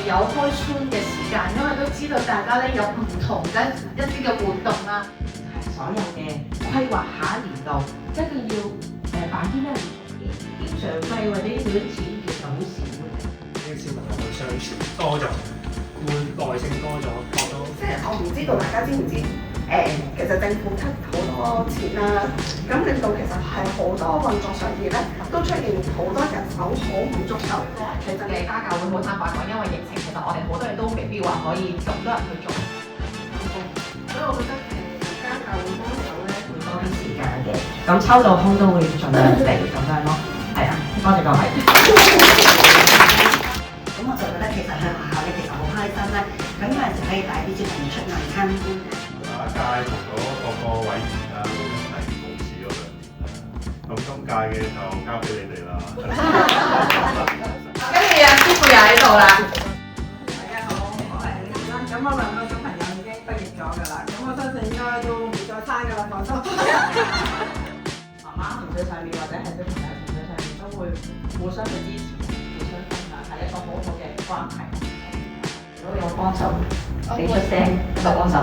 有開春嘅時間，因為都知道大家咧有唔同嘅一啲嘅活動啦。所有嘅規劃下一年度一定要擺啲咩唔同嘅經常費或者呢啲錢其實好少嘅。啲小朋友去相處多咗，會耐性多咗，學到。即係我唔知道大家知唔知？其實政府出好多錢啦，咁令到其實係好多運作上邊咧都出現好多人手好唔足夠。其實嘅家教會好坦白講，因為疫情，其實我哋好多嘢都未必話可以咁多人去做。所以我覺得家教會幫手咧會多啲時間嘅，咁抽到空都會盡量地咁樣咯。係啊，多謝各位。咁我就覺得其實去學校咧其實好開心咧，咁有陣時可以帶啲小朋友出外參觀。下一屆同咗各個委員啦一齊共事咗2年，咁今屆嘅就交俾你哋啦。跟住啊，師傅又喺度啦。大家好，我係李麗珍。咁我兩個小朋友已經畢業咗㗎啦，咁我相信應該都唔再生㗎啦，放心。媽媽情緒上面或者係小朋友情緒上面都會互相去支持、互相分享，係一個好好嘅關係。如果有幫手，俾出聲就幫手。